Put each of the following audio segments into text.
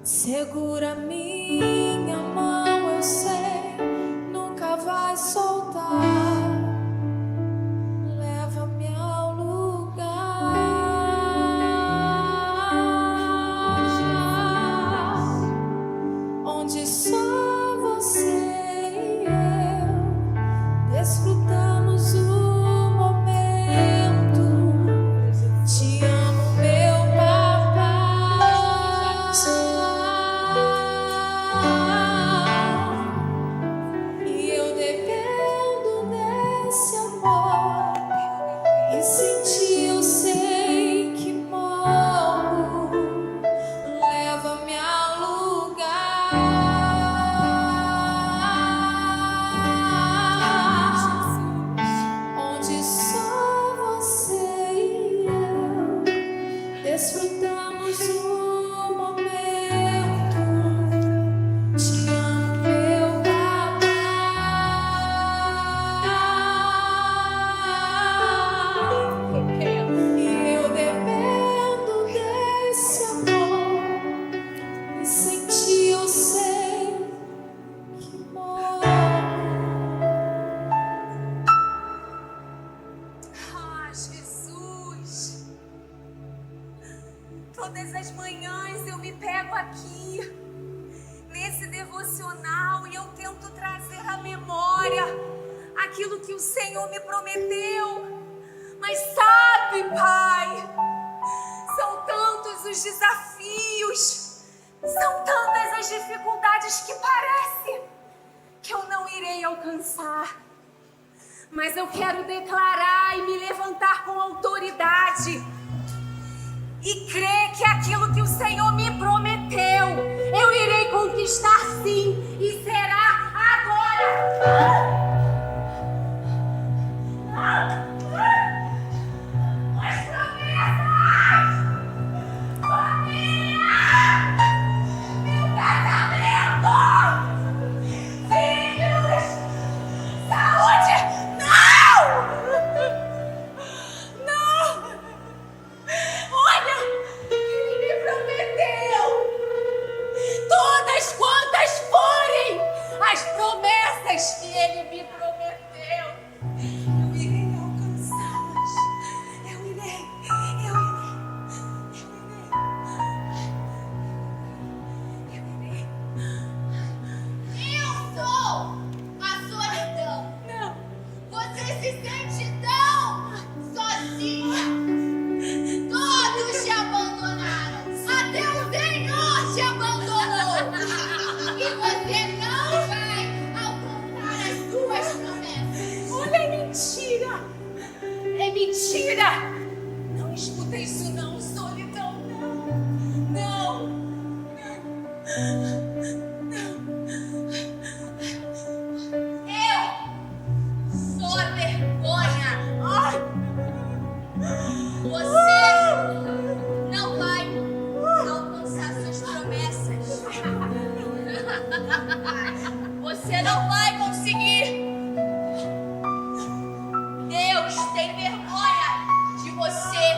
Segura minha mão, eu sei, nunca vai soltar. Leva-me ao lugar onde só você e eu desfrutamos o momento. Te amo, meu papai. E eu dependo desse amor. E sem ti eu sei que morro. Leva-me ao lugar onde só você e eu desfrutamos o momento. Te amo, meu papai. E eu dependo desse amor. E sem ti eu sei que morro. Ah, Jesus! Todas as manhãs eu me pego aqui, nesse devocional, e eu tento trazer à memória aquilo que o Senhor me prometeu. Mas sabe, Pai, são tantos os desafios, são tantas as dificuldades que parece que eu não irei alcançar. Mas eu quero declarar e me levantar com autoridade e crer que aquilo que o Senhor me prometeu, eu irei conquistar sim, e será agora. As promessas! Família! Meu casamento! Filhos! Saúde! Não! Não! Olha, ele me prometeu. Todas quantas forem as promessas que ele me prometeu, eu irei alcançá-las. Eu irei. Eu sou a solidão. Não. Você se sente tão sozinha. Todos te abandonaram. Até o Senhor te abandonou. E você não vai alcançar as suas promessas. Olha, é mentira! É mentira! Não escuta isso não, solidão, não! Eu sou a vergonha. Ai! Você não vai alcançar suas promessas. Você não vai conseguir. Deus tem vergonha de você.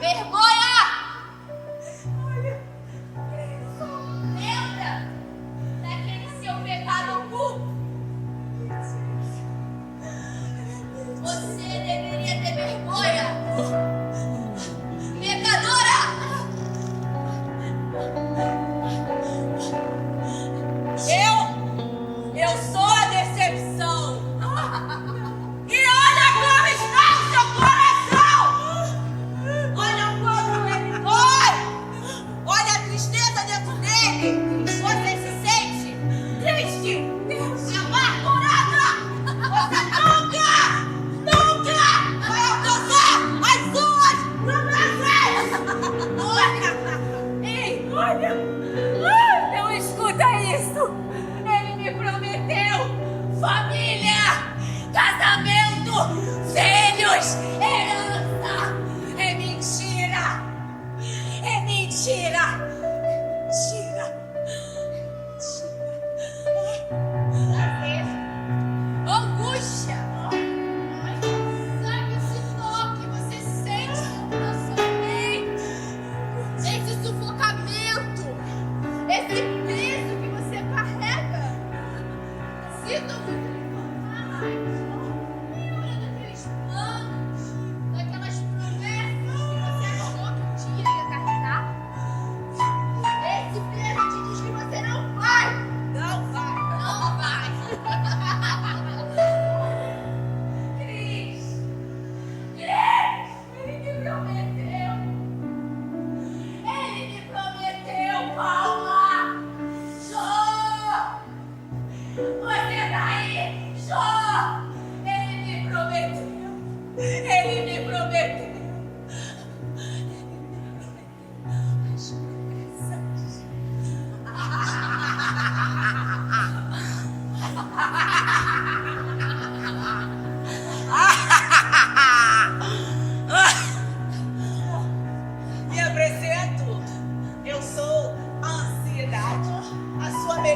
Vergonha! Lembra daquele seu pecado oculto? Você deveria ter vergonha. Pecadora! Eu sou a decepção! E olha como está o seu coração! Olha o quanto ele dói! Olha a tristeza dentro dele! Você se sente triste, amargurada! Você nunca vai alcançar as suas promessas! Olha! Ei, olha! Não escuta isso! Ele me prometeu família, casamento, filhos, herança! É mentira! É mentira! Mentira! Prazer. Angústia. Sabe esse nó que você sente no seu peito? Esse sufocamento.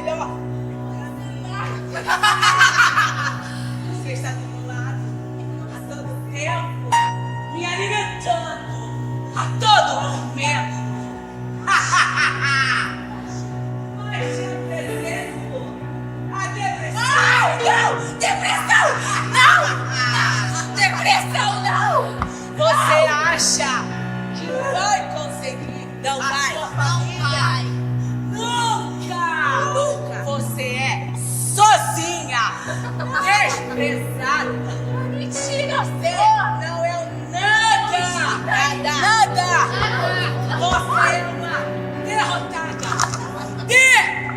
melhor. Você está do meu lado há todo tempo, me alimentando a todo momento. Mas te apresento a depressão. Não! Depressão! Não! Depressão não! Você acha que vai conseguir? Não vai. Sua família? Nunca! Nunca! Você é sozinha! Desprezada! Mentira! Você não é nada! Nada! Você é uma derrotada! Derrotada!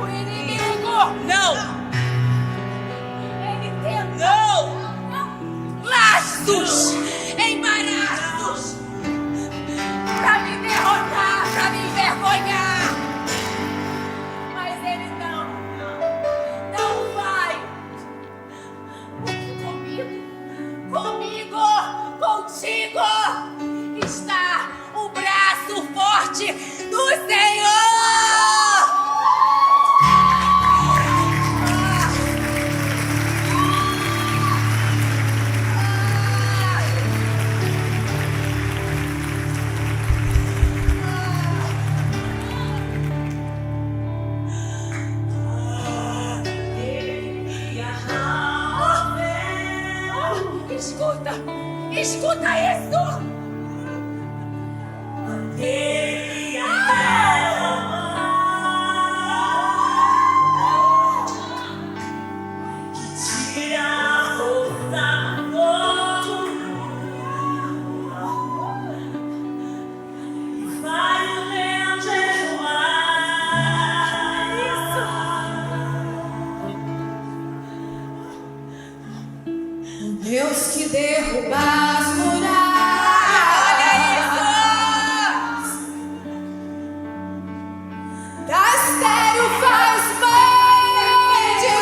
O inimigo! Não! Ele tenta! Não! Laços! Embaraços! Pra me derrotar, pra me envergonhar! Mas ele não vai! Porque comigo, contigo, está o braço forte do Senhor! Escuta isso! Deus que derruba as muralhas. Olha isso! Da estéril faz mãe de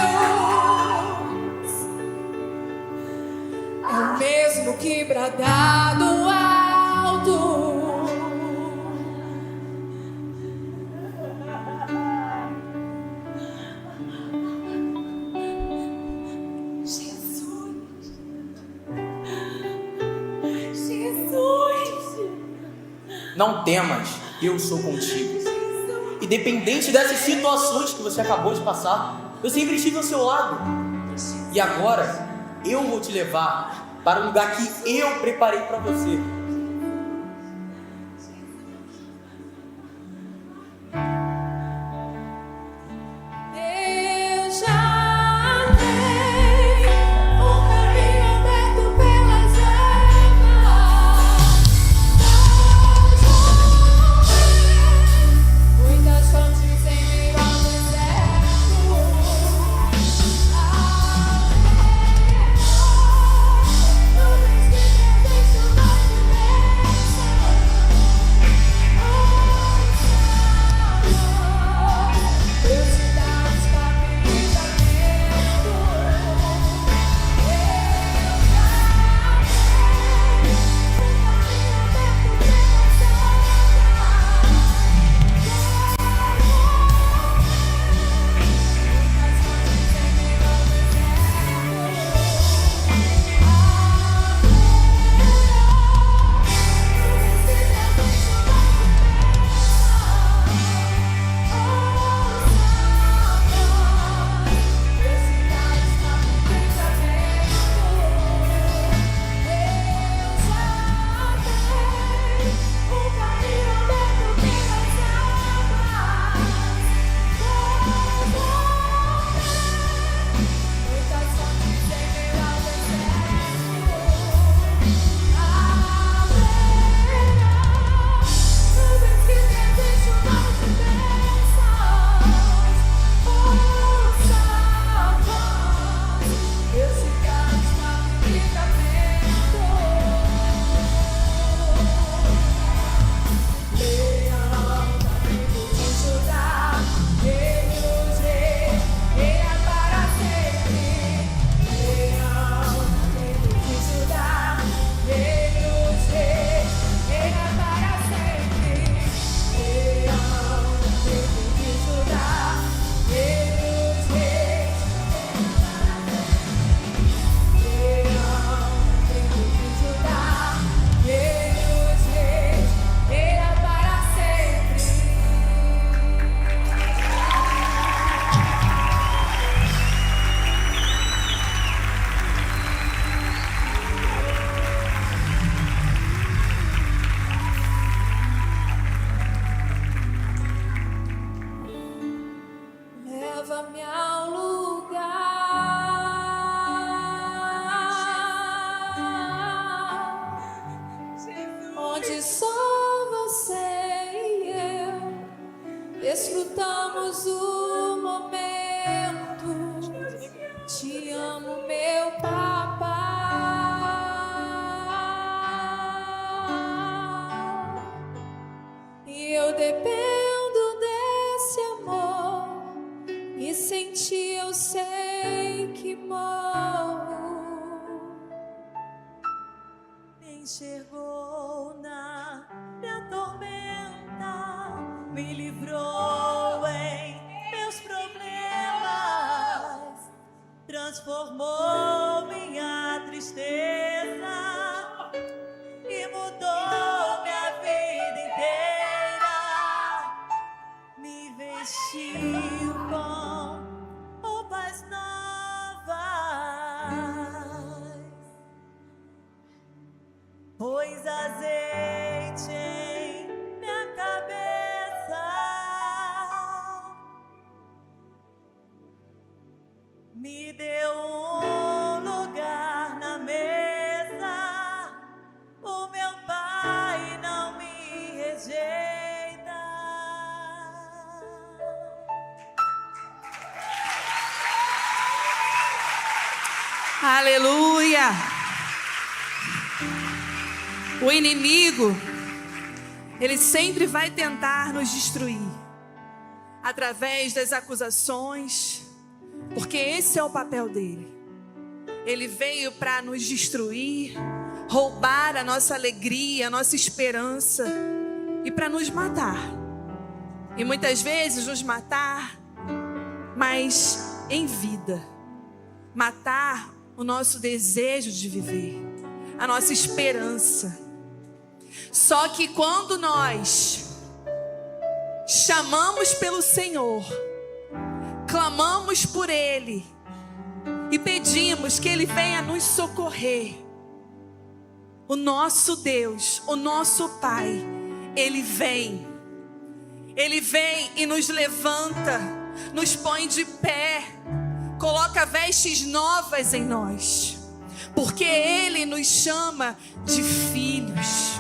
filhos. É o mesmo que bradar do alto. Não temas, eu sou contigo. Independente dessas situações que você acabou de passar, eu sempre estive ao seu lado. E agora, eu vou te levar para o lugar que eu preparei para você. Deixa gostamos do momento. Te amo, meu papai. E eu dependo desse amor. E sem ti eu sei que morro. Me enxergou na minha tormenta, me livrou em meus problemas, transformou minha tristeza e mudou minha vida inteira. Me vestiu com roupas novas, pôs azeite em minha cabeça, me deu um lugar na mesa. O meu pai não me rejeita. Aleluia! O inimigo, ele sempre vai tentar nos destruir através das acusações, porque esse é o papel dele. Ele veio para nos destruir, roubar a nossa alegria, a nossa esperança e para nos matar. E muitas vezes nos matar, mas em vida. Matar o nosso desejo de viver, a nossa esperança. Só que quando nós chamamos pelo Senhor, clamamos por Ele e pedimos que Ele venha nos socorrer, o nosso Deus, o nosso Pai, Ele vem e nos levanta, nos põe de pé, coloca vestes novas em nós, porque Ele nos chama de filhos.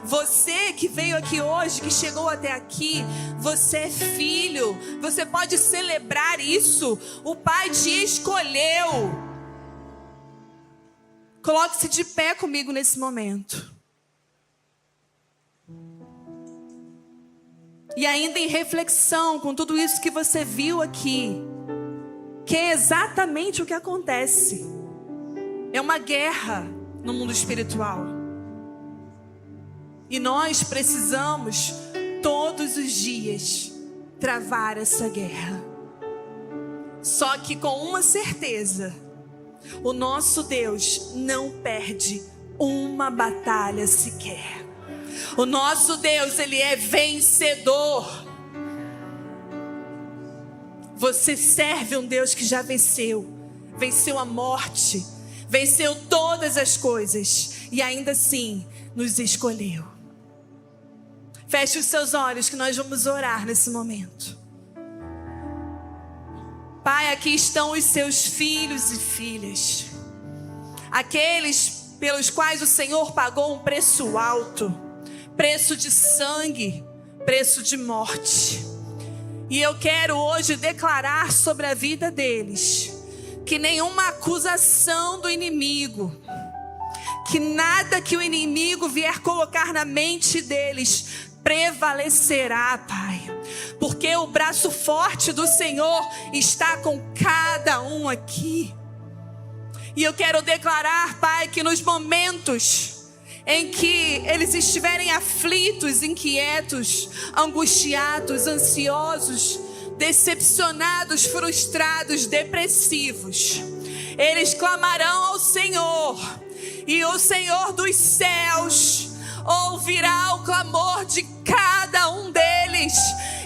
Você que veio aqui hoje, que chegou até aqui, você é filho, você pode celebrar isso. O Pai te escolheu. Coloque-se de pé comigo nesse momento. E ainda em reflexão com tudo isso que você viu aqui, que é exatamente o que acontece. É uma guerra no mundo espiritual. E nós precisamos, todos os dias, travar essa guerra. Só que com uma certeza, o nosso Deus não perde uma batalha sequer. O nosso Deus, Ele é vencedor. Você serve um Deus que já venceu. Venceu a morte, venceu todas as coisas e ainda assim nos escolheu. Feche os seus olhos que nós vamos orar nesse momento. Pai, aqui estão os seus filhos e filhas. Aqueles pelos quais o Senhor pagou um preço alto. Preço de sangue, preço de morte. E eu quero hoje declarar sobre a vida deles que nenhuma acusação do inimigo, que nada que o inimigo vier colocar na mente deles prevalecerá, Pai, porque o braço forte do Senhor está com cada um aqui. E eu quero declarar, Pai, que nos momentos em que eles estiverem aflitos, inquietos, angustiados, ansiosos, decepcionados, frustrados, depressivos, eles clamarão ao Senhor, e o Senhor dos céus ouvirá o clamor de cada um deles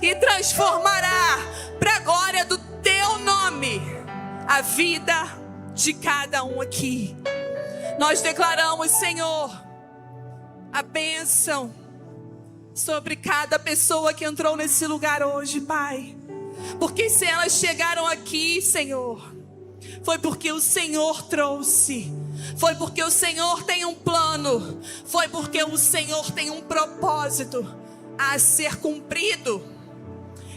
e transformará para a glória do teu nome a vida de cada um aqui. Nós declaramos, Senhor, a bênção sobre cada pessoa que entrou nesse lugar hoje, Pai. Porque se elas chegaram aqui, Senhor, foi porque o Senhor trouxe. Foi porque o Senhor tem um plano. Foi porque o Senhor tem um propósito a ser cumprido.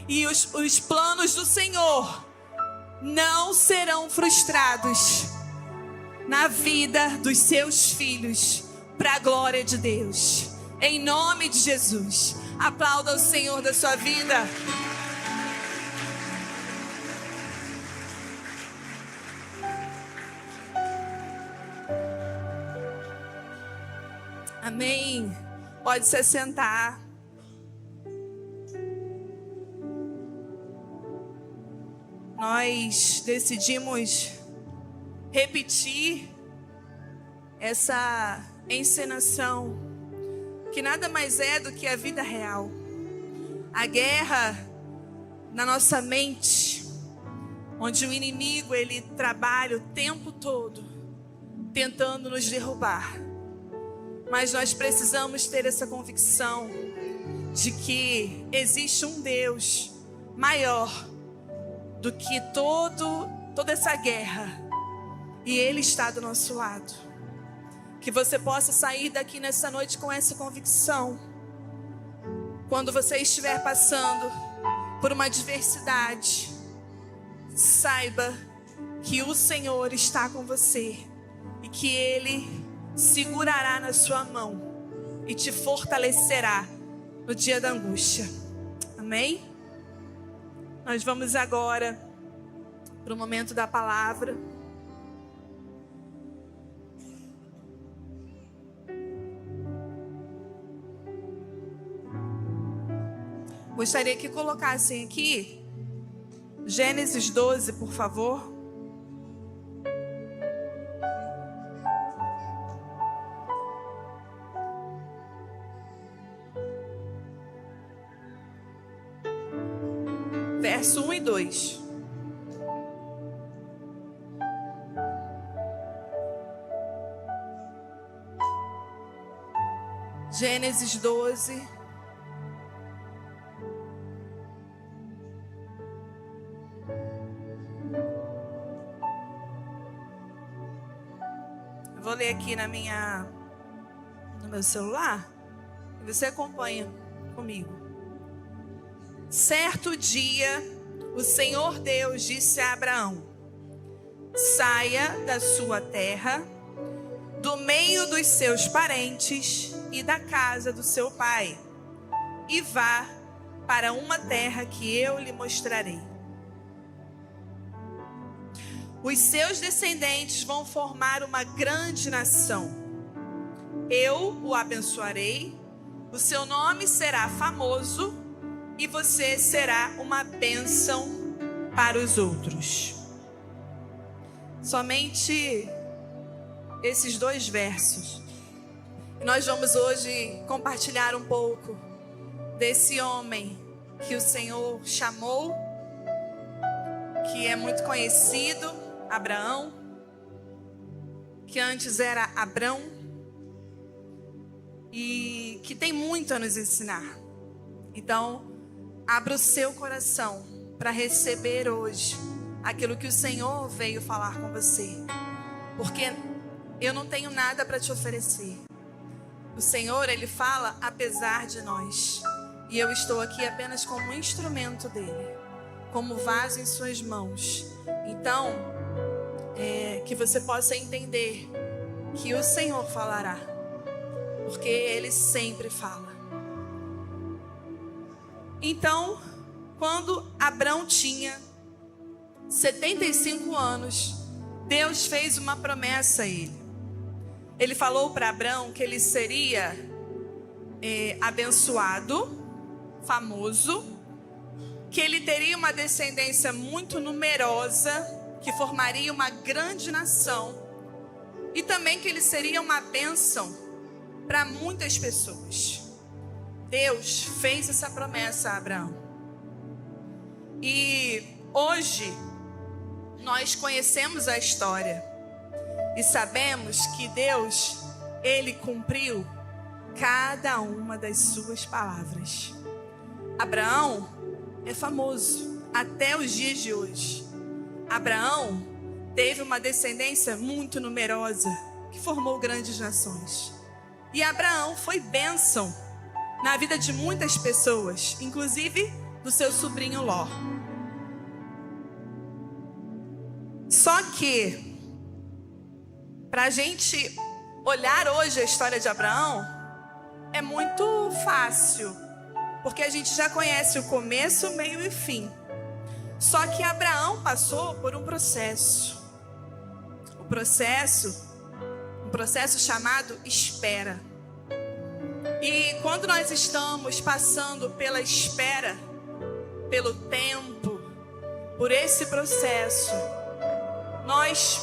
E os planos do Senhor não serão frustrados na vida dos seus filhos, para a glória de Deus. Em nome de Jesus. Aplauda o Senhor da sua vida. Amém. Pode se sentar. Nós decidimos repetir essa encenação, que nada mais é do que a vida real. A guerra na nossa mente, onde o inimigo ele trabalha o tempo todo tentando nos derrubar. Mas nós precisamos ter essa convicção de que existe um Deus maior do que toda essa guerra, e Ele está do nosso lado. Que você possa sair daqui nessa noite com essa convicção. Quando você estiver passando por uma adversidade, saiba que o Senhor está com você e que Ele segurará na sua mão e te fortalecerá no dia da angústia. Amém? Nós vamos agora para o momento da palavra. Gostaria que colocassem aqui Gênesis 12, por favor. Verso 1 e 2. Gênesis 12. Eu vou ler aqui no meu celular e você acompanha comigo. Certo dia, o Senhor Deus disse a Abraão: saia da sua terra, do meio dos seus parentes e da casa do seu pai, e vá para uma terra que eu lhe mostrarei. Os seus descendentes vão formar uma grande nação. Eu o abençoarei, o seu nome será famoso, e você será uma bênção para os outros. Somente esses 2 versos. Nós vamos hoje compartilhar um pouco desse homem que o Senhor chamou, que é muito conhecido, Abraão, que antes era Abrão, e que tem muito a nos ensinar. Então, abra o seu coração para receber hoje aquilo que o Senhor veio falar com você. Porque eu não tenho nada para te oferecer. O Senhor, Ele fala apesar de nós. E eu estou aqui apenas como instrumento dEle, como vaso em suas mãos. Então, que você possa entender que o Senhor falará. Porque Ele sempre fala. Então, quando Abrão tinha 75 anos, Deus fez uma promessa a ele. Ele falou para Abrão que ele seria abençoado, famoso, que ele teria uma descendência muito numerosa, que formaria uma grande nação, e também que ele seria uma bênção para muitas pessoas. Deus fez essa promessa a Abraão. E hoje nós conhecemos a história e sabemos que Deus, Ele cumpriu cada uma das suas palavras. Abraão é famoso até os dias de hoje. Abraão teve uma descendência muito numerosa que formou grandes nações. E Abraão foi bênção na vida de muitas pessoas, inclusive do seu sobrinho Ló. Só que, para a gente olhar hoje a história de Abraão, é muito fácil, porque a gente já conhece o começo, meio e fim. Só que Abraão passou por um processo. Um processo chamado espera. E quando nós estamos passando pela espera, pelo tempo, por esse processo, nós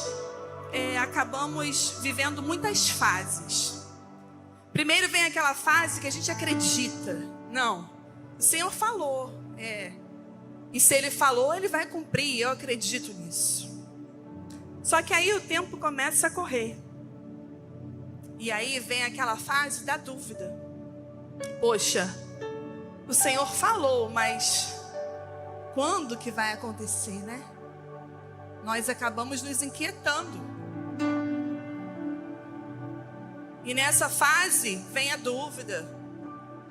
acabamos vivendo muitas fases. Primeiro vem aquela fase que a gente acredita. Não, o Senhor falou. E se Ele falou, Ele vai cumprir. Eu acredito nisso. Só que aí o tempo começa a correr. E aí vem aquela fase da dúvida. Poxa, o Senhor falou, mas quando que vai acontecer, né? Nós acabamos nos inquietando. E nessa fase vem a dúvida,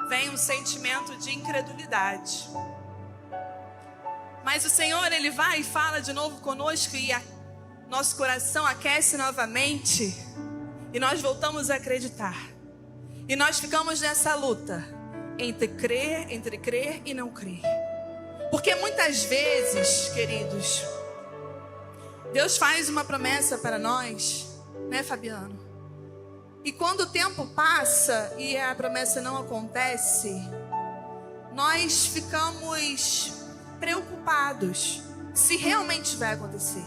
vem um sentimento de incredulidade. Mas o Senhor, Ele vai e fala de novo conosco e nosso coração aquece novamente e nós voltamos a acreditar. E nós ficamos nessa luta entre crer e não crer. Porque muitas vezes, queridos, Deus faz uma promessa para nós, né, Fabiano? E quando o tempo passa e a promessa não acontece, nós ficamos preocupados se realmente vai acontecer.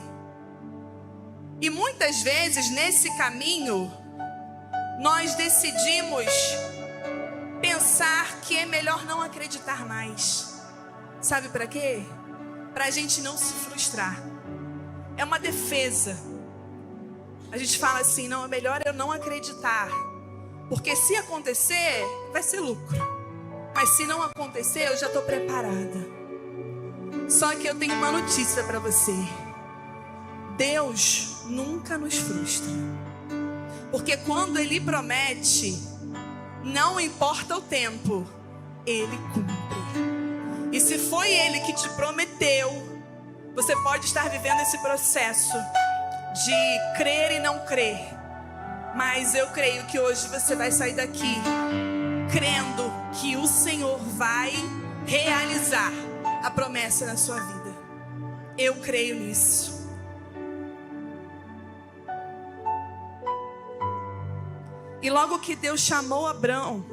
E muitas vezes nesse caminho nós decidimos pensar que é melhor não acreditar mais. Sabe para quê? Para a gente não se frustrar. É uma defesa. A gente fala assim, não, é melhor eu não acreditar, porque se acontecer vai ser lucro, mas se não acontecer eu já estou preparada. Só que eu tenho uma notícia para você: Deus nunca nos frustra, porque quando Ele promete, não importa o tempo, Ele cumpre. E se foi Ele que te prometeu, você pode estar vivendo esse processo de crer e não crer, mas eu creio que hoje você vai sair daqui crendo que o Senhor vai realizar a promessa na sua vida. Eu creio nisso. E logo que Deus chamou Abraão,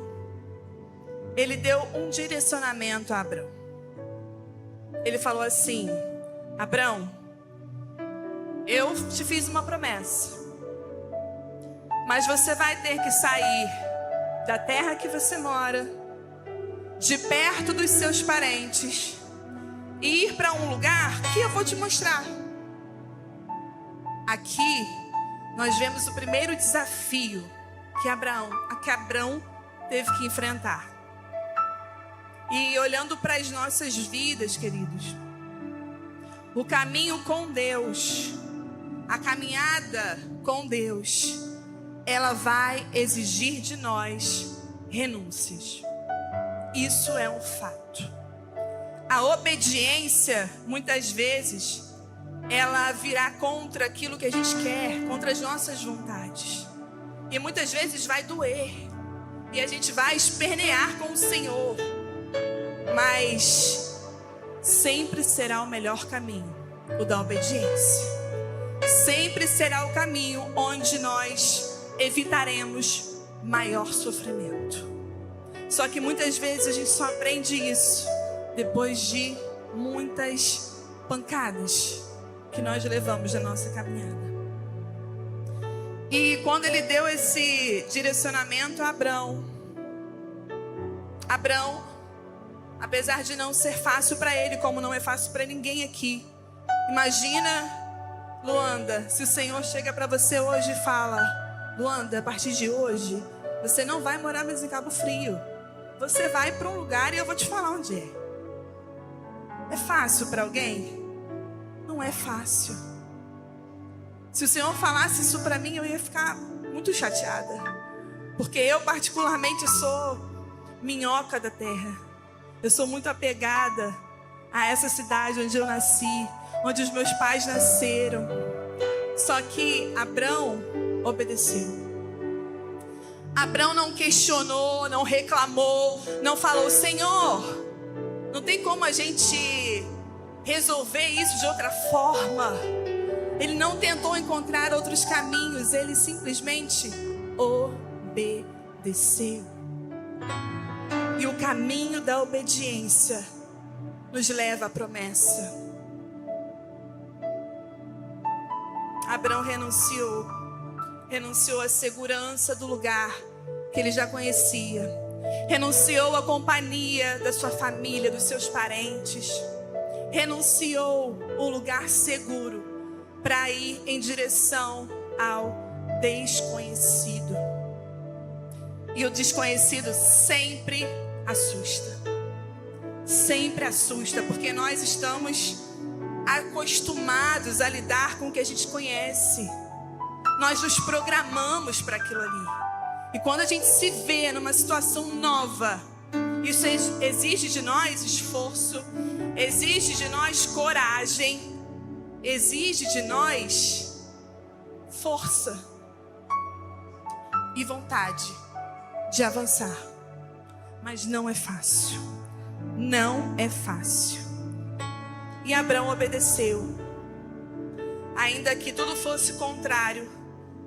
Ele deu um direcionamento a Abraão. Ele falou assim: Abraão, eu te fiz uma promessa, mas você vai ter que sair da terra que você mora, de perto dos seus parentes, e ir para um lugar que eu vou te mostrar. Aqui nós vemos o primeiro desafio que Abraão teve que enfrentar. E olhando para as nossas vidas, queridos, o caminho com Deus, a caminhada com Deus, ela vai exigir de nós renúncias. Isso é um fato. A obediência, muitas vezes, ela virá contra aquilo que a gente quer, contra as nossas vontades. E muitas vezes vai doer. E a gente vai espernear com o Senhor. Mas sempre será o melhor caminho, o da obediência. Sempre será o caminho onde nós evitaremos maior sofrimento. Só que muitas vezes a gente só aprende isso depois de muitas pancadas que nós levamos na nossa caminhada. E quando Ele deu esse direcionamento a Abraão, apesar de não ser fácil para ele, como não é fácil para ninguém aqui. Imagina, Luanda, se o Senhor chega para você hoje e fala: Luanda, a partir de hoje, você não vai morar mais em Cabo Frio. Você vai para um lugar e eu vou te falar onde é. É fácil para alguém? Não é fácil. Se o Senhor falasse isso para mim, eu ia ficar muito chateada. Porque eu particularmente sou minhoca da terra. Eu sou muito apegada a essa cidade onde eu nasci, onde os meus pais nasceram. Só que Abrão obedeceu. Abrão não questionou, não reclamou, não falou: Senhor, não tem como a gente resolver isso de outra forma. Ele não tentou encontrar outros caminhos, ele simplesmente obedeceu. E o caminho da obediência nos leva à promessa. Abrão renunciou à segurança do lugar que ele já conhecia, renunciou à companhia da sua família, dos seus parentes, renunciou o lugar seguro para ir em direção ao desconhecido. E o desconhecido sempre assusta. Sempre assusta, porque nós estamos acostumados a lidar com o que a gente conhece. Nós nos programamos para aquilo ali. E quando a gente se vê numa situação nova, isso exige de nós esforço, exige de nós coragem, exige de nós força e vontade de avançar. Mas não é fácil. Não é fácil. E Abrão obedeceu. Ainda que tudo fosse contrário,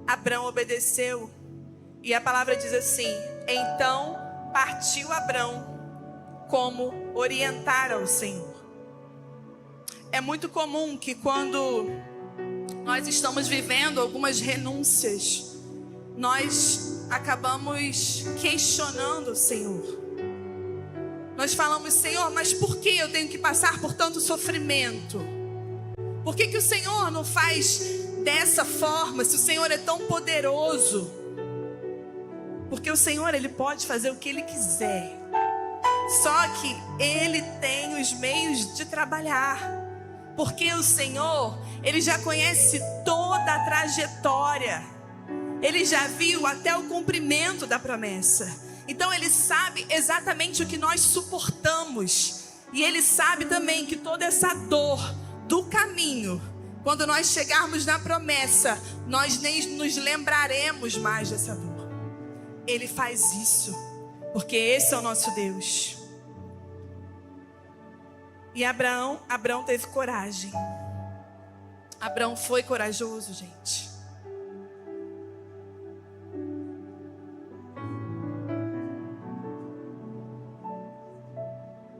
Abrão obedeceu. E a palavra diz assim: então partiu Abrão como orientara o Senhor. É muito comum que quando nós estamos vivendo algumas renúncias, nós acabamos questionando o Senhor. Nós falamos: Senhor, mas por que eu tenho que passar por tanto sofrimento? Por que o Senhor não faz dessa forma, se o Senhor é tão poderoso? Porque o Senhor, Ele pode fazer o que Ele quiser. Só que Ele tem os meios de trabalhar. Porque o Senhor, Ele já conhece toda a trajetória. Ele já viu até o cumprimento da promessa. Então Ele sabe exatamente o que nós suportamos. E Ele sabe também que toda essa dor do caminho, quando nós chegarmos na promessa, nós nem nos lembraremos mais dessa dor. Ele faz isso, porque esse é o nosso Deus. E Abrão teve coragem. Abrão foi corajoso, gente.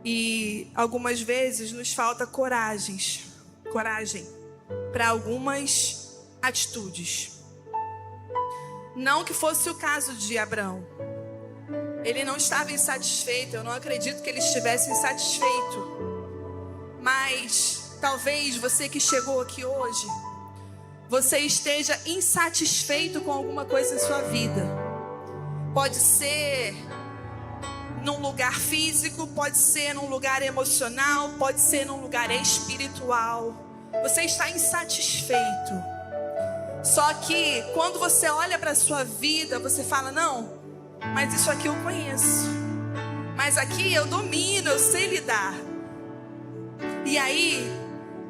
E algumas vezes nos falta coragem para algumas atitudes. Não que fosse o caso de Abrão. Ele não estava insatisfeito. Eu não acredito que ele estivesse insatisfeito. Mas talvez você que chegou aqui hoje, você esteja insatisfeito com alguma coisa em sua vida. Pode ser num lugar físico, pode ser num lugar emocional, pode ser num lugar espiritual. Você está insatisfeito. Só que quando você olha para a sua vida, você fala: não, mas isso aqui eu conheço. Mas aqui eu domino, eu sei lidar. E aí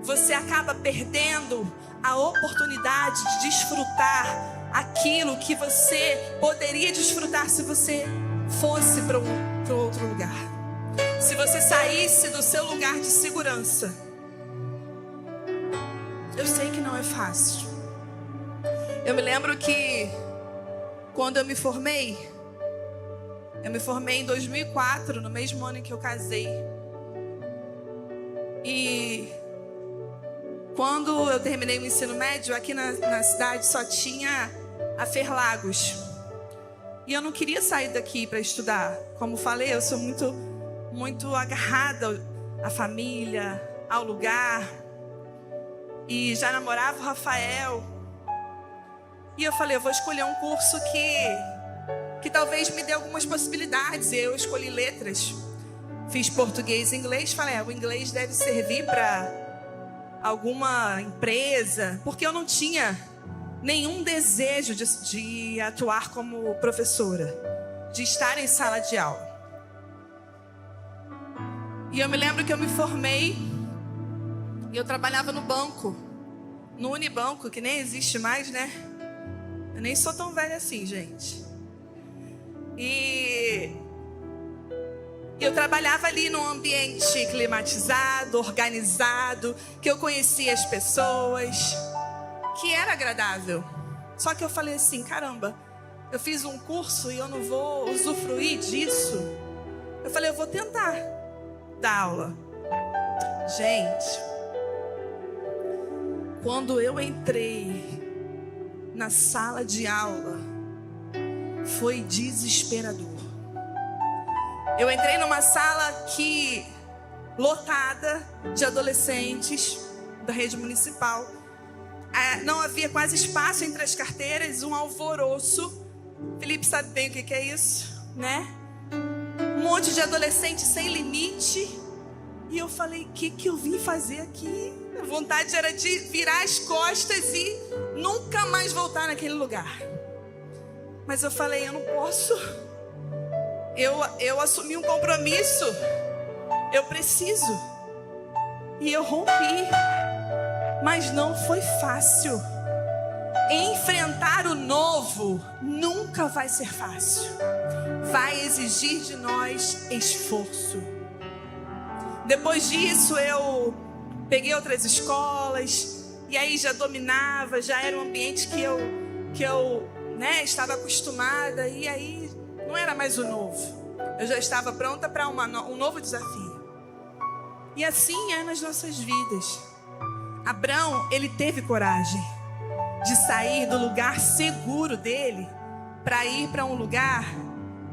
você acaba perdendo a oportunidade de desfrutar aquilo que você poderia desfrutar se você fosse para outro lugar. Se você saísse do seu lugar de segurança. Eu sei que não é fácil. Eu me lembro que quando eu me formei em 2004, no mesmo ano em que eu casei. E quando eu terminei o ensino médio, aqui na cidade só tinha a Ferlagos. E eu não queria sair daqui para estudar. Como falei, eu sou muito agarrada à família, ao lugar. E já namorava o Rafael. E eu falei: eu vou escolher um curso que talvez me dê algumas possibilidades. E eu escolhi letras. Fiz português e inglês. Falei: o inglês deve servir para alguma empresa. Porque eu não tinha nenhum desejo de atuar como professora, de estar em sala de aula. E eu me lembro que eu me formei e eu trabalhava no banco, no Unibanco, que nem existe mais, né? Eu nem sou tão velha assim, gente. E eu trabalhava ali num ambiente climatizado, organizado, que eu conhecia as pessoas, que era agradável. Só que eu falei assim, caramba, eu fiz um curso e eu não vou usufruir disso. Eu falei, eu vou tentar dar aula. Gente, quando eu entrei na sala de aula, foi desesperador. Eu entrei numa sala lotada de adolescentes da rede municipal. Não havia quase espaço entre as carteiras, um alvoroço. Felipe sabe bem o que é isso, né? Um monte de adolescente sem limite. E eu falei, o que eu vim fazer aqui? A vontade era de virar as costas e nunca mais voltar naquele lugar. Mas eu falei, eu não posso. Eu assumi um compromisso. Eu preciso. E eu rompi. Mas não foi fácil. Enfrentar o novo nunca vai ser fácil. Vai exigir de nós esforço. Depois disso eu peguei outras escolas. E aí já dominava, já era um ambiente que eu estava acostumada. E aí não era mais o novo. Eu já estava pronta para um novo desafio. E assim é nas nossas vidas. Abrão, ele teve coragem de sair do lugar seguro dele para ir para um lugar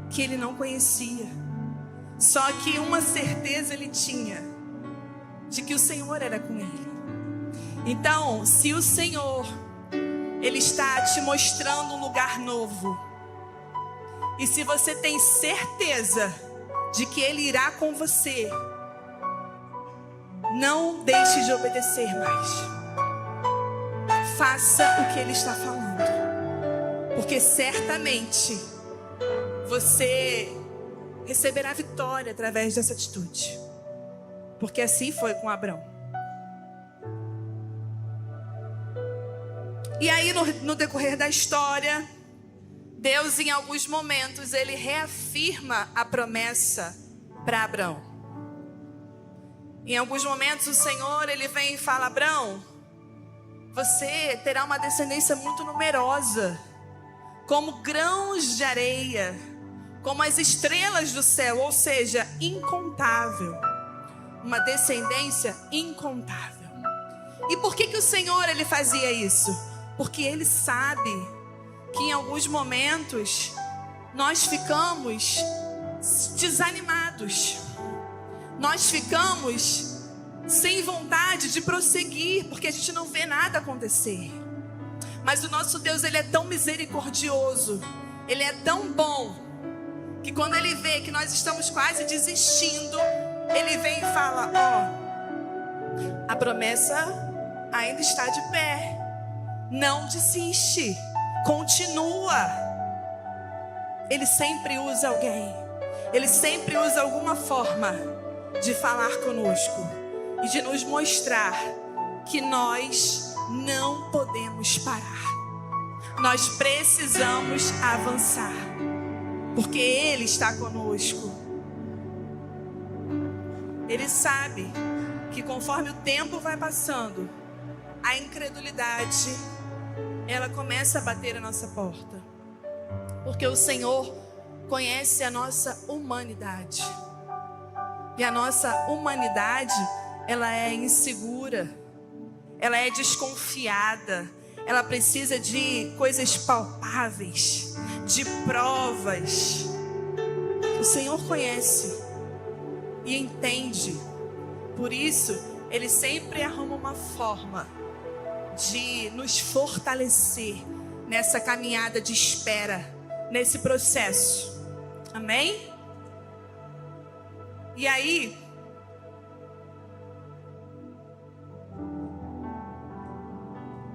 que ele não conhecia. Só que uma certeza ele tinha, de que o Senhor era com ele. Então, se o Senhor, Ele está te mostrando um lugar novo, e se você tem certeza de que Ele irá com você, não deixe de obedecer mais. Faça o que Ele está falando, porque certamente você receberá vitória através dessa atitude, porque assim foi com Abrão. E aí no decorrer da história, Deus em alguns momentos ele reafirma a promessa para Abrão. Em alguns momentos o Senhor ele vem e fala: Abrão, você terá uma descendência muito numerosa, como grãos de areia, como as estrelas do céu, ou seja, incontável. Uma descendência incontável. E por que o Senhor ele fazia isso? Porque Ele sabe que em alguns momentos nós ficamos desanimados. Nós ficamos sem vontade de prosseguir, porque a gente não vê nada acontecer. Mas o nosso Deus, Ele é tão misericordioso, Ele é tão bom, que quando Ele vê que nós estamos quase desistindo, Ele vem e fala: a promessa ainda está de pé. Não desiste, continua. Ele sempre usa alguém, Ele sempre usa alguma forma de falar conosco e de nos mostrar que nós não podemos parar. Nós precisamos avançar, porque Ele está conosco. Ele sabe que conforme o tempo vai passando, a incredulidade ela começa a bater a nossa porta, porque o Senhor conhece a nossa humanidade, e a nossa humanidade ela é insegura, ela é desconfiada, ela precisa de coisas palpáveis, de provas. O Senhor conhece e entende, por isso Ele sempre arruma uma forma de nos fortalecer nessa caminhada de espera, nesse processo. Amém? E aí,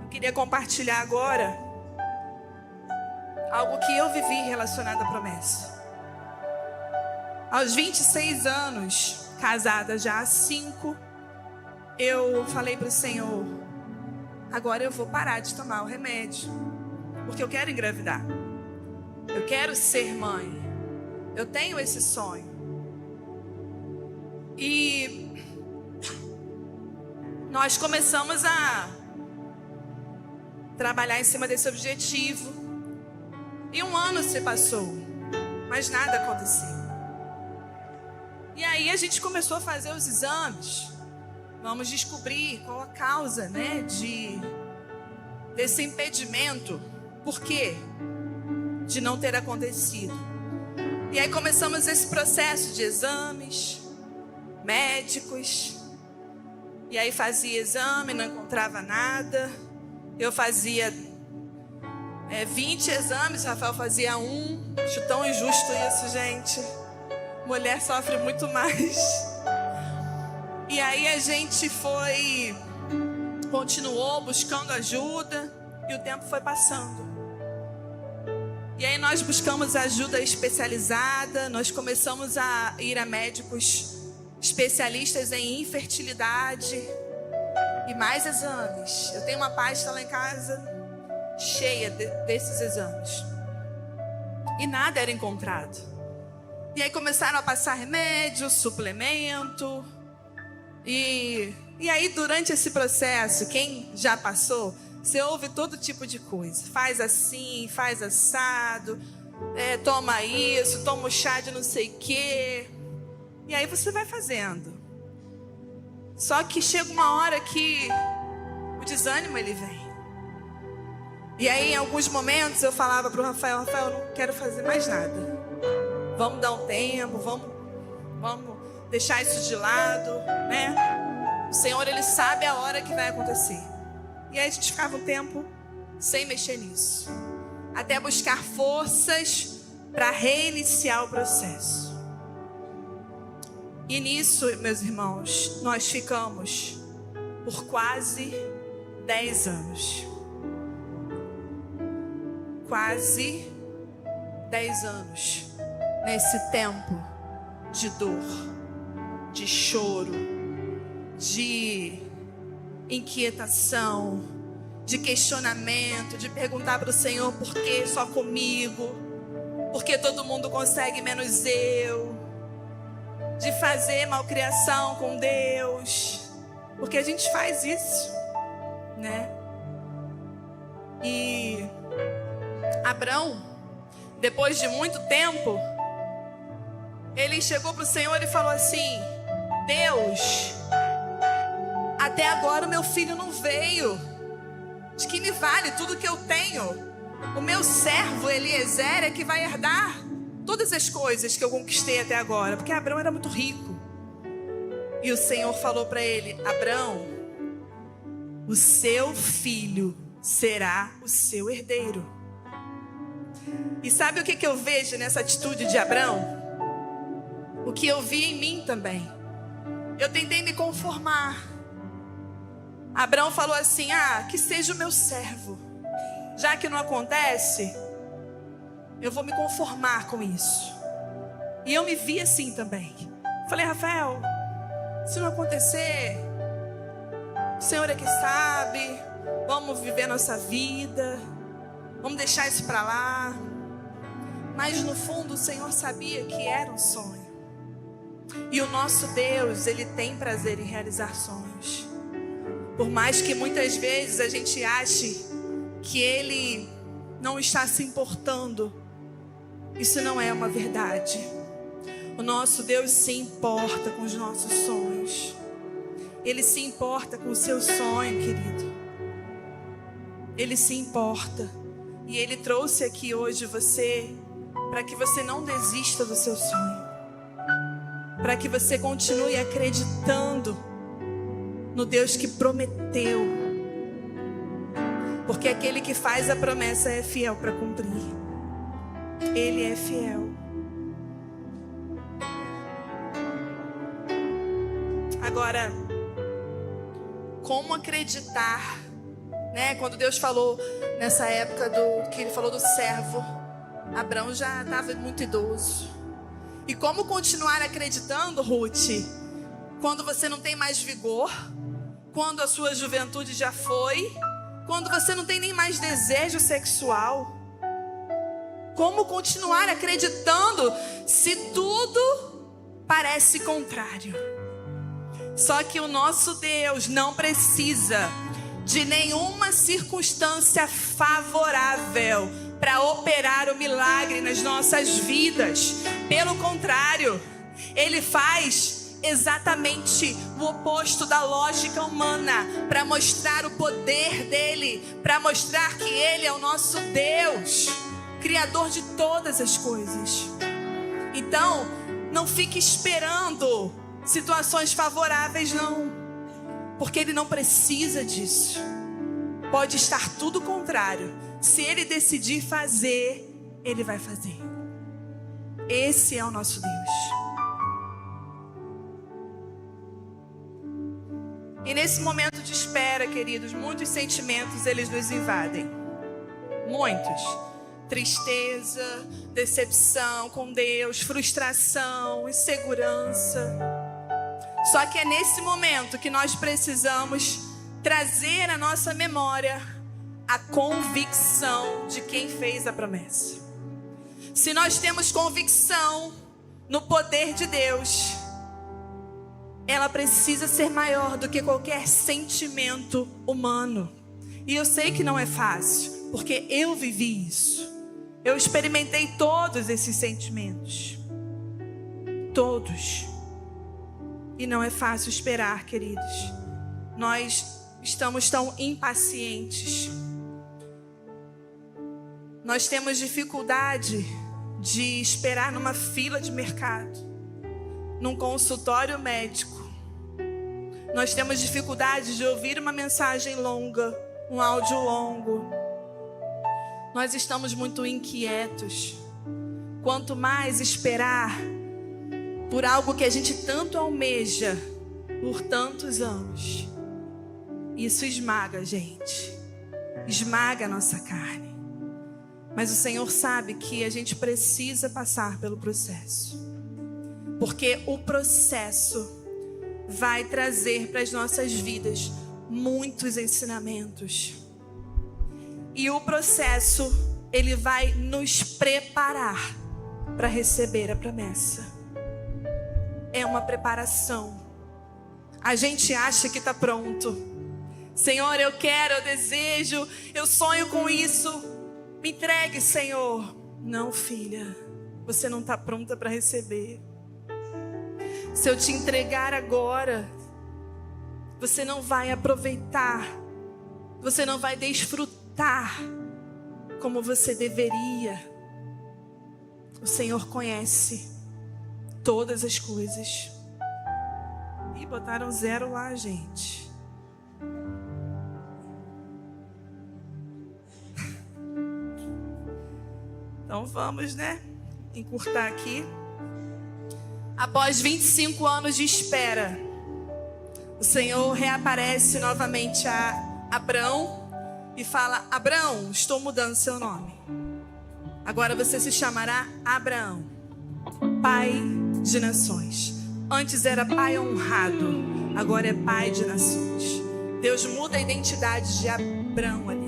eu queria compartilhar agora algo que eu vivi relacionado à promessa. Aos 26 anos, casada já há 5, eu falei para o Senhor: agora eu vou parar de tomar o remédio, porque eu quero engravidar. Eu quero ser mãe. Eu tenho esse sonho. E nós começamos a trabalhar em cima desse objetivo. E 1 ano se passou, mas nada aconteceu. E aí a gente começou a fazer os exames. Vamos descobrir qual a causa, né, desse impedimento. Por quê? De não ter acontecido. E aí começamos esse processo de exames, médicos. E aí fazia exame, não encontrava nada. Eu fazia 20 exames, Rafael fazia 1. Acho tão injusto isso, gente. Mulher sofre muito mais. E aí a gente continuou buscando ajuda e o tempo foi passando. E aí nós buscamos ajuda especializada, nós começamos a ir a médicos especialistas em infertilidade e mais exames. Eu tenho uma pasta lá em casa cheia desses exames. E nada era encontrado. E aí começaram a passar remédio, suplemento. E aí durante esse processo, quem já passou, você ouve todo tipo de coisa. Faz assim, faz assado, toma isso, toma o chá de não sei o quê. E aí você vai fazendo. Só que chega uma hora que o desânimo ele vem. E aí em alguns momentos eu falava para o Rafael: Rafael, eu não quero fazer mais nada. Vamos dar um tempo, vamos deixar isso de lado, né? O Senhor, Ele sabe a hora que vai acontecer. E aí a gente ficava um tempo sem mexer nisso, até buscar forças para reiniciar o processo. E nisso, meus irmãos, nós ficamos por quase 10 anos. Quase 10 anos nesse tempo de dor, de choro, de inquietação, de questionamento, de perguntar para o Senhor: por que só comigo? Por que todo mundo consegue menos eu? De fazer malcriação com Deus, porque a gente faz isso, né? E Abrão, depois de muito tempo, ele chegou para o Senhor e falou assim: Deus, até agora o meu filho não veio. De que me vale tudo que eu tenho? O meu servo Eliezer é que vai herdar todas as coisas que eu conquistei até agora, porque Abrão era muito rico. E o Senhor falou para ele: Abrão, o seu filho será o seu herdeiro. E sabe o que eu vejo nessa atitude de Abrão? O que eu vi em mim também. Eu tentei me conformar. Abrão falou assim: que seja o meu servo. Já que não acontece, eu vou me conformar com isso. E eu me vi assim também. Falei: Rafael, se não acontecer, o Senhor é que sabe. Vamos viver nossa vida. Vamos deixar isso para lá. Mas no fundo o Senhor sabia que era um sonho. E o nosso Deus, Ele tem prazer em realizar sonhos. Por mais que muitas vezes a gente ache que Ele não está se importando, isso não é uma verdade. O nosso Deus se importa com os nossos sonhos. Ele se importa com o seu sonho, querido. Ele se importa. E Ele trouxe aqui hoje você para que você não desista do seu sonho, para que você continue acreditando no Deus que prometeu, porque aquele que faz a promessa é fiel para cumprir. Ele é fiel. Agora, como acreditar, né? Quando Deus falou nessa época que Ele falou do servo, Abrão já estava muito idoso. E como continuar acreditando, Ruth, quando você não tem mais vigor, quando a sua juventude já foi, quando você não tem nem mais desejo sexual? Como continuar acreditando se tudo parece contrário? Só que o nosso Deus não precisa de nenhuma circunstância favorável para operar o milagre nas nossas vidas. Pelo contrário, Ele faz exatamente o oposto da lógica humana, para mostrar o poder dele, para mostrar que Ele é o nosso Deus, Criador de todas as coisas. Então, não fique esperando situações favoráveis, não, porque Ele não precisa disso. Pode estar tudo contrário. Se Ele decidir fazer, Ele vai fazer. Esse é o nosso Deus. E nesse momento de espera, queridos, muitos sentimentos eles nos invadem. Muitos. Tristeza, decepção com Deus, frustração, insegurança. Só que é nesse momento que nós precisamos trazer à nossa memória a convicção de quem fez a promessa. Se nós temos convicção no poder de Deus, ela precisa ser maior do que qualquer sentimento humano. E eu sei que não é fácil, porque eu vivi isso. Eu experimentei todos esses sentimentos. Todos. E não é fácil esperar, queridos. Nós estamos tão impacientes. Nós temos dificuldade de esperar numa fila de mercado, num consultório médico. Nós temos dificuldade de ouvir uma mensagem longa, um áudio longo. Nós estamos muito inquietos. Quanto mais esperar por algo que a gente tanto almeja por tantos anos, isso esmaga a gente, esmaga a nossa carne. Mas o Senhor sabe que a gente precisa passar pelo processo, porque o processo vai trazer para as nossas vidas muitos ensinamentos. E o processo, ele vai nos preparar para receber a promessa. É uma preparação. A gente acha que está pronto. Senhor, eu quero, eu desejo, eu sonho com isso. Me entregue, Senhor. Não, filha, você não está pronta para receber. Se eu te entregar agora, você não vai aproveitar, você não vai desfrutar como você deveria. O Senhor conhece todas as coisas. E botaram 0 lá, gente. Então vamos, né? Encurtar aqui. Após 25 anos de espera, o Senhor reaparece novamente a Abrão e fala: Abrão, estou mudando seu nome. Agora você se chamará Abraão, pai de nações. Antes era pai honrado, agora é pai de nações. Deus muda a identidade de Abrão ali.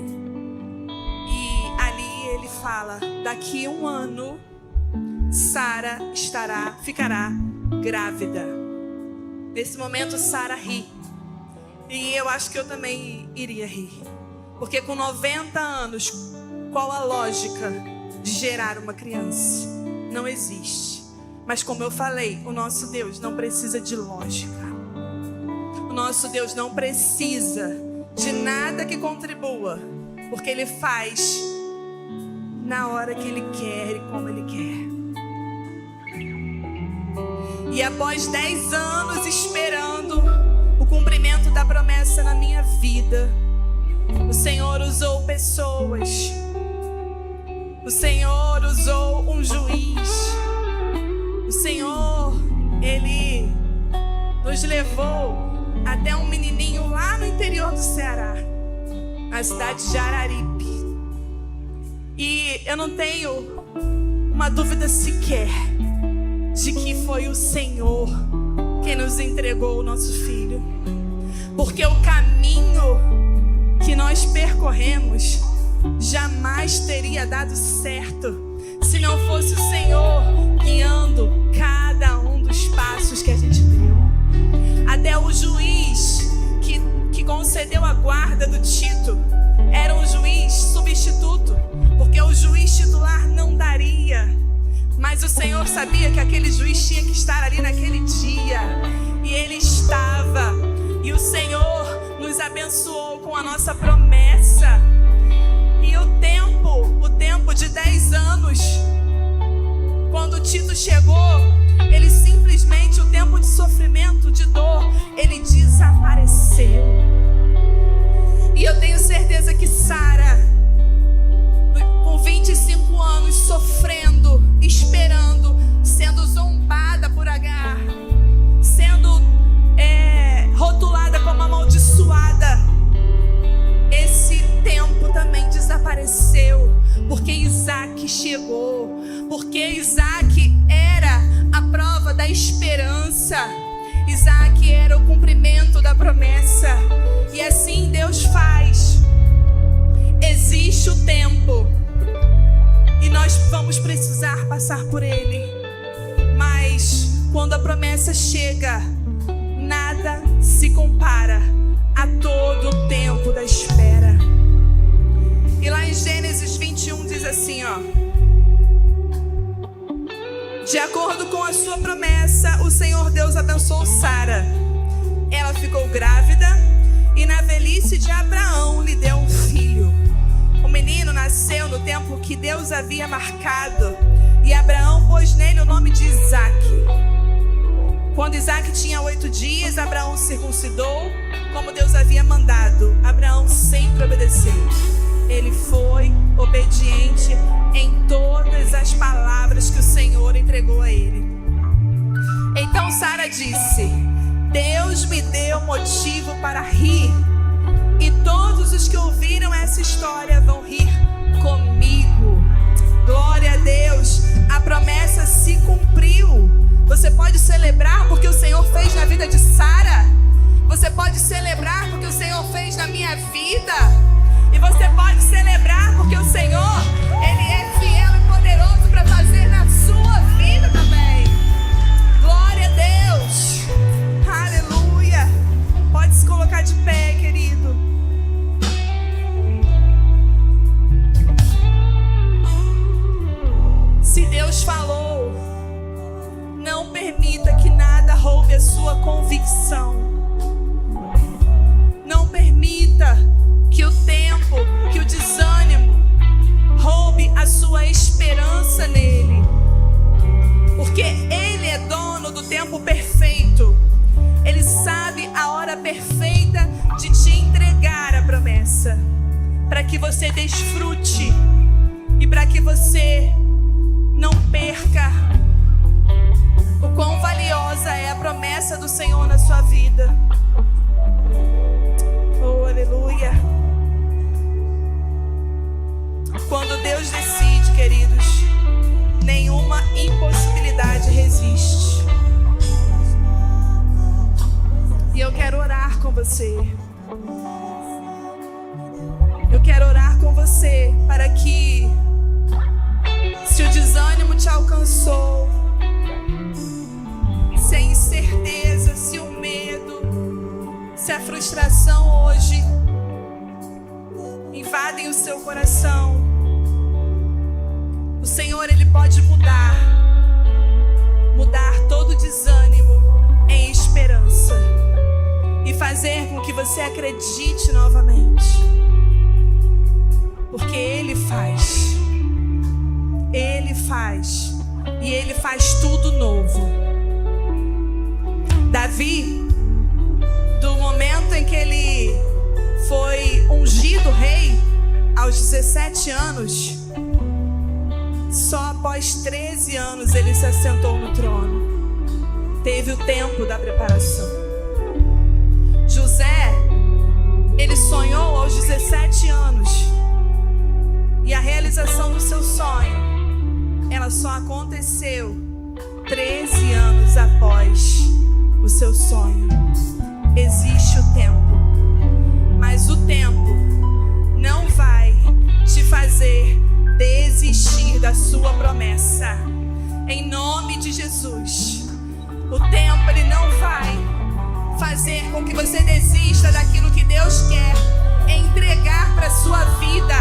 E ali ele fala: daqui a 1 ano, Sara ficará grávida. Nesse momento Sara ri. E eu acho que eu também iria rir. Porque com 90 anos, qual a lógica de gerar uma criança? Não existe. Mas como eu falei, o nosso Deus não precisa de lógica. O nosso Deus não precisa de nada que contribua, porque Ele faz na hora que Ele quer e como Ele quer. E após 10 anos esperando o cumprimento da promessa na minha vida, o Senhor usou pessoas. O Senhor usou um juiz. O Senhor, Ele nos levou até um menininho lá no interior do Ceará, na cidade de Araripe. E eu não tenho uma dúvida sequer de que foi o Senhor quem nos entregou o nosso filho. Porque o caminho que nós percorremos jamais teria dado certo se não fosse o Senhor guiando cada um dos passos que a gente deu. Até o juiz que concedeu a guarda do Tito era um juiz substituto, porque o juiz titular não daria. Mas o Senhor sabia que aquele juiz tinha que estar ali naquele dia, e ele estava. E o Senhor nos abençoou com a nossa promessa. E o tempo de 10 anos, quando Tito chegou, ele simplesmente, o tempo de sofrimento, de dor, ele desapareceu. E eu tenho certeza que Sara, com 25 anos, sofrendo, esperando, sendo zombada por Agar, sendo rotulada como amaldiçoada, esse tempo também desapareceu, porque Isaac chegou, porque Isaac era a prova da esperança, Isaac era o cumprimento da promessa. E assim Deus faz. Existe o tempo e nós vamos precisar passar por ele, mas quando a promessa chega, nada se compara a todo o tempo da espera. E lá em Gênesis 21 diz assim, de acordo com a sua promessa, o Senhor Deus abençoou Sara. Ela ficou grávida e na velhice de Abraão lhe deu um filho. O menino nasceu no tempo que Deus havia marcado, e Abraão pôs nele o nome de Isaque. Quando Isaque tinha 8 dias, Abraão circuncidou, como Deus havia mandado. Abraão sempre obedeceu. Ele foi obediente em todas as palavras que o Senhor entregou a ele. Então Sara disse: Deus me deu motivo para rir, e todos os que ouviram essa história vão rir comigo. Glória a Deus, a promessa se cumpriu. Você pode celebrar porque o Senhor fez na vida de Sara. Você pode celebrar porque o Senhor fez na minha vida. E você pode celebrar porque o Senhor, Ele é fiel e poderoso para fazer na sua vida também. Glória a Deus. Aleluia. Pode se colocar de pé, querido. Se Deus falou, não permita que nada roube a sua convicção. Não permita que o tempo, que o desânimo roube a sua esperança nele. Porque Ele é dono do tempo perfeito. Ele sabe a hora perfeita de te entregar a promessa, para que você desfrute e para que você não perca o quão valiosa é a promessa do Senhor na sua vida. Oh, aleluia. Quando Deus decide, queridos, nenhuma impossibilidade resiste. E eu quero orar com você. Eu quero orar com você para que, se o desânimo te alcançou, se a incerteza, se o medo, se a frustração hoje invadem o seu coração, o Senhor, Ele pode mudar todo desânimo em esperança e fazer com que você acredite novamente, porque Ele faz e Ele faz tudo novo. Davi, do momento em que ele foi ungido rei, aos 17 anos, só após 13 anos ele se assentou no trono. Teve o tempo da preparação. José, ele sonhou aos 17 anos, e a realização do seu sonho, ela só aconteceu 13 anos após o seu sonho. Existe o tempo, mas o tempo não vai te fazer desistir da sua promessa. Em nome de Jesus. O tempo, ele não vai fazer com que você desista daquilo que Deus quer entregar para sua vida.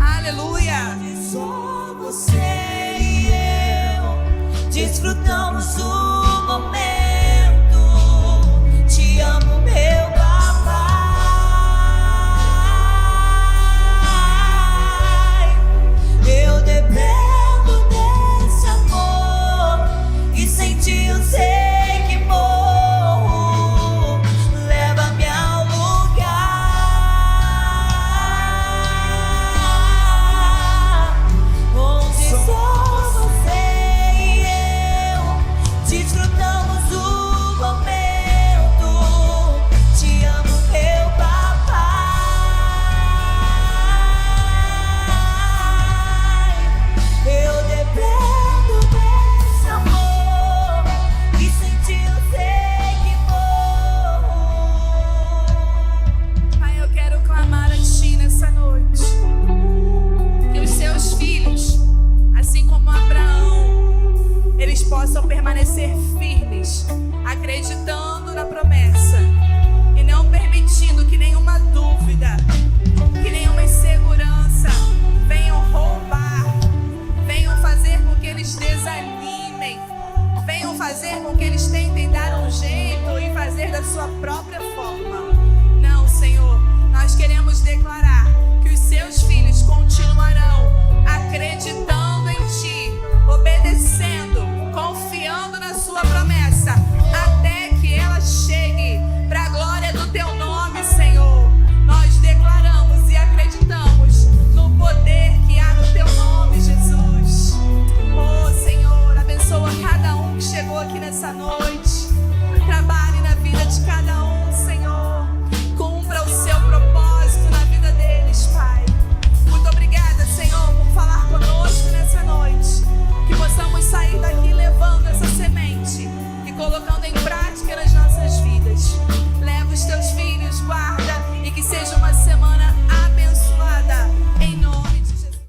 Aleluia. Só você e eu desfrutamos o momento. Te amo, meu papai. Eu dependo desse amor e sem ti eu sei que morro. Leva-me ao lugar onde só você e eu desfrutamos o momento. Te amo, meu papai. Eu dependo desse amor e sem ti eu sei que morro. Pai, eu quero clamar a Ti nessa noite. Que os seus filhos, assim como Abraão, eles possam permanecer firmes, acreditando na promessa e não permitindo que nenhuma dúvida, que nenhuma insegurança venham roubar, venham fazer com que eles desanimem, venham fazer com que eles tentem dar um jeito e fazer da sua própria forma. Não, Senhor, nós queremos declarar que os seus filhos continuarão acreditando